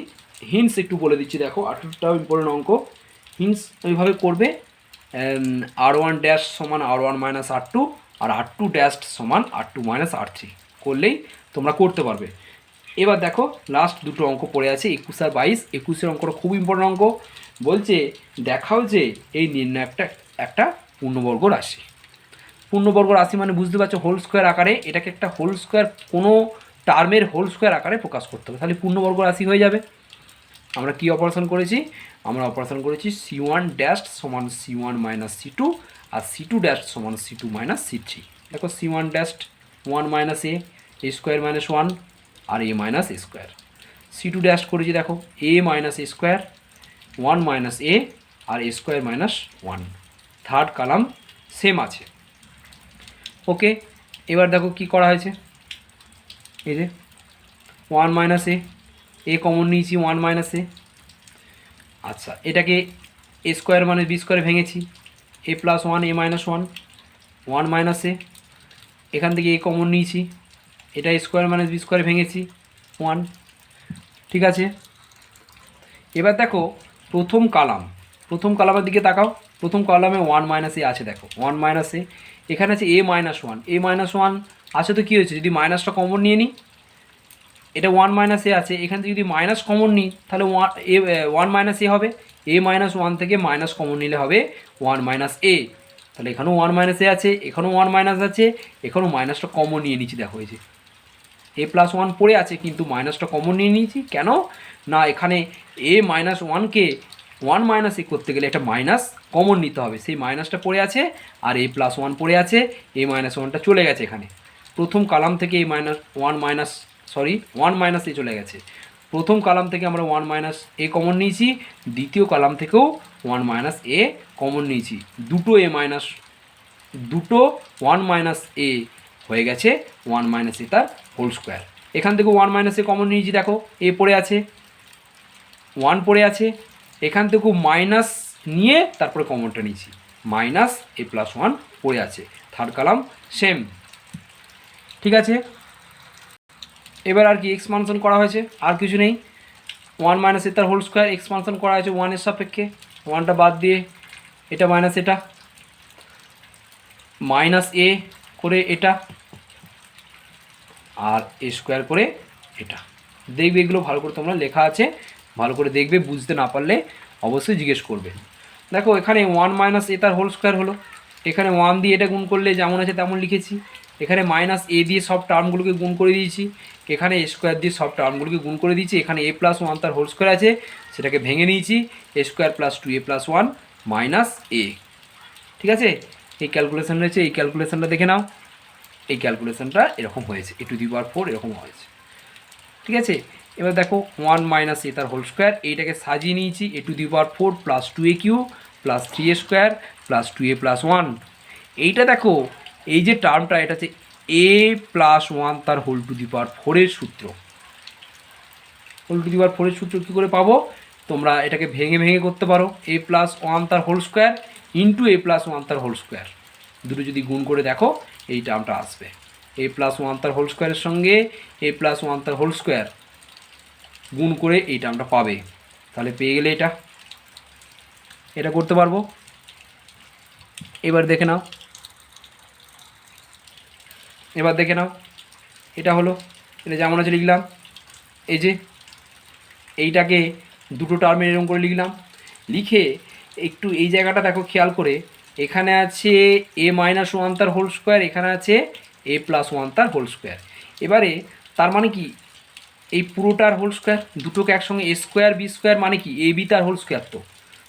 হিন্টস একটু বলে দিচ্ছি। দেখো 18টাও ইম্পর্টেন্ট অঙ্ক, হিন্টস ওইভাবে করবে, r1 ড্যাশ সমান r1 মাইনাস r2 আর r2 ড্যাশ সমান r2 মাইনাস r3 করলেই তোমরা করতে পারবে। এবার দেখো লাস্ট দুটো অঙ্ক পড়ে আছে 21 আর 22। 21-এর অঙ্কটা খুব ইম্পর্টেন্ট অঙ্ক, বলছে দেখাও যে এই নির্ণায়কটা একটা পূর্ণবর্গ রাশি। পূর্ণবর্গ রাশি মানে বুঝতে পারছো হোল স্কোয়ার আকারে, এটাকে একটা হোল স্কোয়ার, কোনো টার্মের হোল স্কোয়ার আকারে প্রকাশ করতে হবে, তাহলে পূর্ণবর্গ রাশি হয়ে যাবে। আমরা কি অপারেশন করেছি, আমরা অপারেশন করেছি c1 ড্যাশ সমান c1 মাইনাস c2 আর c2 ড্যাশ সমান c2 মাইনাস c3। দেখো c1 dash 1 minus A square minus 1 আর A minus A square, c2 dash করেছি দেখো A minus A square 1 minus A আর A square minus 1, third column same আছে। Okay, এবার দেখো কি করা হয়েছে, এই যে ওয়ান মাইনাস এ কমন নিয়েছি, ওয়ান মাইনাস এ। আচ্ছা, এটাকে এ স্কোয়ার মানে বি স্কোয়ারে ভেঙেছি, A plus one A minus one, one minus A. এখান থেকে এ কমন নিয়েছি, এটা এ স্কোয়ার মাইনাস বি স্কোয়ারে ভেঙেছি, ওয়ান। ঠিক আছে, এবার দেখো প্রথম কালামের দিকে তাকাও। প্রথম কলামে ওয়ান মাইনাস এ আছে, দেখো ওয়ান মাইনাস এ। এখানে আছে এ minus one, A minus one আছে, তো কী হয়েছে, যদি মাইনাসটা কমন নিয়ে নিই, এটা ওয়ান মাইনাস এ আছে, এখান থেকে যদি মাইনাস কমন নিই তাহলে ওয়ান মাইনাস এ হবে। এ মাইনাস ওয়ান থেকে মাইনাস কমন নিলে হবে ওয়ান মাইনাস এ। তাহলে এখানেও ওয়ান মাইনাস এ আছে, এখানেও ওয়ান মাইনাস আছে, এখানেও মাইনাসটা কমন নিয়ে নিচ্ছি। দেখো এই যে এ প্লাস ওয়ান পড়ে আছে, কিন্তু মাইনাসটা কমন নিয়ে নিয়েছি কেন না, এখানে এ মাইনাস ওয়ানকে ওয়ান মাইনাস এ করতে গেলে একটা মাইনাস কমন নিতে হবে, সেই মাইনাসটা পড়ে আছে, আর এ প্লাস ওয়ান পড়ে আছে, এ মাইনাস ওয়ানটা চলে গেছে এখানে। প্রথম কালাম থেকে এই ওয়ান মাইনাস এ চলে গেছে। প্রথম কালাম থেকে আমরা ওয়ান মাইনাস এ কমন নিয়েছি, দ্বিতীয় কালাম থেকেও ওয়ান মাইনাস এ কমন নিয়েছি, দুটো ওয়ান মাইনাস এ হয়ে গেছে ওয়ান মাইনাস এ তার হোল স্কোয়ার। এখান থেকে ওয়ান মাইনাস এ কমন নিয়েছি, দেখো এ পড়ে আছে, ওয়ান পড়ে আছে, এখান থেকেও মাইনাস নিয়ে তারপরে কমনটা নিয়েছি, মাইনাস এ প্লাস ওয়ান পড়ে আছে, থার্ড কালাম সেম। ঠিক আছে, এবার আর কি এক্সপানশন করা হয়েছে, আর কিছু নেই। ওয়ান মাইনাস এ তার হোল স্কোয়ার এক্সপানশন করা হয়েছে ওয়ানের সাপেক্ষে, ওয়ানটা বাদ দিয়ে এটা মাইনাস এটা, মাইনাস এ করে এটা, আর এ স্কোয়ার করে এটা। দেখবে এগুলো ভালো করে তোমরা লেখা আছে, ভালো করে দেখবে, বুঝতে না পারলে অবশ্যই জিজ্ঞেস করবে। দেখো এখানে ওয়ান মাইনাস এ তার হোল স্কোয়ার হলো, এখানে ওয়ান দিয়ে এটা গুণ করলে যেমন আছে তেমন লিখেছি, এখানে মাইনাস এ দিয়ে সব টার্মগুলোকে গুণ করে দিয়েছি, এখানে এ স্কোয়ার দিয়ে সব টার্মগুলোকে গুণ করে দিয়েছি, এখানে এ প্লাস ওয়ান তার হোল স্কোয়ার আছে, সেটাকে ভেঙে নিয়েছি, এ square plus two A plus one minus এ। ঠিক আছে, এই ক্যালকুলেশন রয়েছে, এই ক্যালকুলেশনটা দেখে নাও, এই ক্যালকুলেশনটা এরকম হয়েছে, এ টু দি পাওয়ার ফোর এরকম হয়েছে। ঠিক আছে, এবার দেখো ওয়ান মাইনাস এ তার হোল স্কোয়ার, এইটাকে সাজিয়ে নিয়েছি, A to the power four plus two A cube plus three A square plus two A plus one. এইটা দেখো, এই যে টার্মটা এটা হচ্ছে এ প্লাস ওয়ান তার হোল টু দি পাওয়ার ফোরের সূত্র। হোল টু দি পাওয়ার ফোরের সূত্র কী করে পাবো, তোমরা এটাকে ভেঙে ভেঙে করতে পারো, এ প্লাস ওয়ান তার whole square into A plus one তার হোল স্কোয়ার, দুটো যদি গুণ করে দেখো এই টার্মটা আসবে, এ প্লাস ওয়ান তার হোল স্কোয়ারের সঙ্গে এ প্লাস ওয়ান তার হোল স্কোয়ার গুণ করে এই টার্মটা পাবে। তাহলে পেয়ে গেলে এটা করতে পারবো। এবার দেখে নাও, এটা হলো, এটা যেমন আছে লিখলাম, এই যে এইটাকে দুটো টার্মে এরকম করে লিখলাম, লিখে একটু এই জায়গাটা দেখো খেয়াল করে, এখানে আছে এ মাইনাস ওয়ান তার হোল স্কোয়ার, এখানে আছে এ প্লাস ওয়ান তার হোল স্কোয়ার। এবারে তার মানে কি, এই পুরোটার হোল স্কোয়ার, দুটোকে একসঙ্গে এ স্কোয়ার বি স্কোয়ার মানে কি এ বি তার হোল স্কোয়ার, তো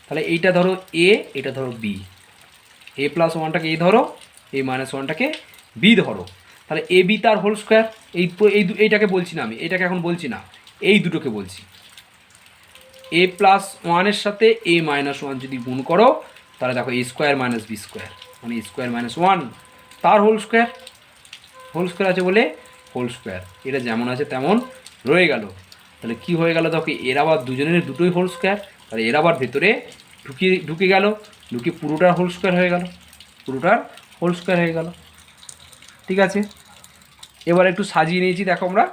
তাহলে এইটা ধরো এ, এটা ধরো বি, এ প্লাস ওয়ানটাকে এ ধরো, এ মাইনাস ওয়ানটাকে বি ধরো, তাহলে এ বি তার হোল স্কোয়ার, এইটাকে বলছি না আমি, এইটাকে এখন বলছি না, এই দুটোকে বলছি। এ প্লাস ওয়ানের সাথে এ মাইনাস ওয়ান যদি গুণ করো তাহলে দেখো এ স্কোয়ার মাইনাস বি স্কোয়ার মানে এ স্কোয়ার মাইনাস ওয়ান তার হোল স্কোয়ার আছে বলে হোল স্কোয়ার, এটা যেমন আছে তেমন রয়ে গেল। তাহলে কি হয়ে গেল দেখো, এর আবার দুজনের দুটোই হোল স্কোয়ার, তাহলে এর আবার ভেতরে ঢুকে গেল, ঢুকে পুরোটার হোল স্কোয়ার হয়ে গেল, ঠিক আছে, এবার একটু সাজিয়ে নিয়েছি, দেখো আমরা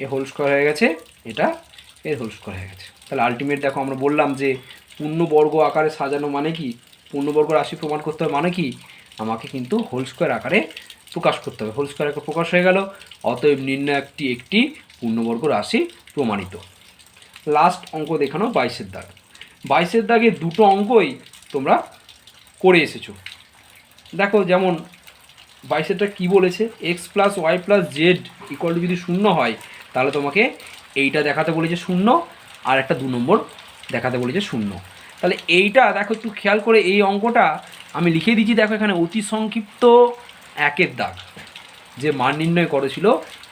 এ হোল স্কোয়ার হয়ে গেছে, এটা এর হোল স্কোয়ার হয়ে গেছে। তাহলে আলটিমেট দেখো আমরা বললাম যে পূর্ণবর্গ আকারে সাজানো মানে কি, পূর্ণবর্গ রাশি প্রমাণ করতে হবে মানে কি, আমাকে কিন্তু হোল স্কোয়ার আকারে প্রকাশ করতে হবে। হোল স্কোয়ার আকারে প্রকাশ হয়ে গেল, অতএব নির্ণায়কটি একটি পূর্ণবর্গ রাশি প্রমাণিত। লাস্ট অঙ্ক দেখানো 22-এর দাগ। 22-এর দাগে দুটো অঙ্কই তোমরা করে এসেছো। দেখো যেমন 22-এরটা কী বলেছে, X plus Y plus Z equal to যদি শূন্য হয় তাহলে তোমাকে এইটা দেখাতে বলেছে শূন্য, আর একটা 2 নম্বর দেখাতে বলেছে শূন্য। তাহলে এইটা দেখো একটু খেয়াল করে, এই অঙ্কটা আমি লিখে দিচ্ছি, দেখো এখানে অতি সংক্ষিপ্ত 1-এর দাগ, যে মান নির্ণয় করেছিল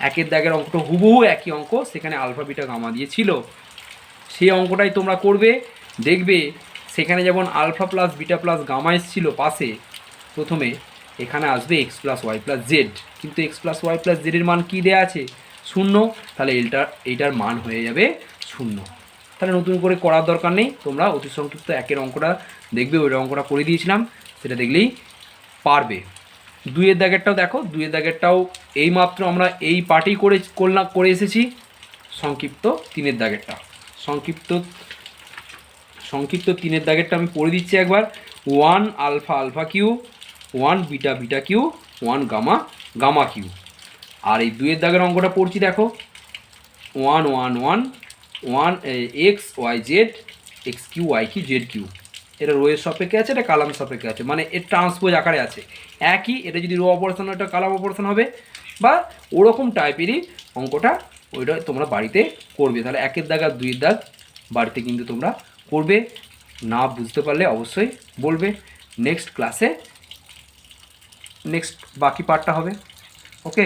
1-এর দাগের অঙ্কটা হুবহু একই অঙ্ক, সেখানে আলফা বিটা গামা দিয়েছিল, সেই অঙ্কটাই তোমরা করবে, দেখবে সেখানে যেমন alpha plus beta plus gamma এসেছিল পাশে প্রথমে, এখানে আসবে X plus Y plus Z, কিন্তু এক্স প্লাস ওয়াই প্লাস জেডের মান কী দেওয়া আছে? শূন্য। তাহলে এইটার মান হয়ে যাবে শূন্য। তাহলে নতুন করে করার দরকার নেই, তোমরা অতি সংক্ষিপ্ত একের অঙ্কটা দেখবে, ওই অঙ্কটা করে দিয়েছিলাম, সেটা দেখলেই পারবে। দুইয়ের দাগেরটাও দেখো, দুইয়ের দাগেরটাও এইমাত্র আমরা এই পার্টেই করে এসেছি। সংক্ষিপ্ত তিনের দাগেরটা, সংক্ষিপ্ত তিনের দাগেরটা আমি পড়ে দিচ্ছি একবার। 1 alpha alpha cube, 1 beta beta cube, 1 gamma gamma cube. আর এই দুইয়ের দাগের অঙ্কটা পড়ছি দেখো, 1 1 1 1 X Y Z, X Q Y Q Z Q. এটা রোয়ের সাপেক্ষে আছে, এটা কালাম সাপেক্ষে আছে, মানে এর ট্রান্সপোজ আকারে আছে একই। এটা যদি রো অপারেশন হয়, এটা কালাম অপারেশন হবে, বা ওরকম টাইপেরই অঙ্কটা, ওইটা তোমরা বাড়িতে করবে। তাহলে একের দাগ আর দুইয়ের দাগ বাড়িতে কিন্তু তোমরা করবে। না বুঝতে পারলে অবশ্যই বলবে, নেক্সট ক্লাসে নেক্সট বাকি পার্টটা হবে। ওকে।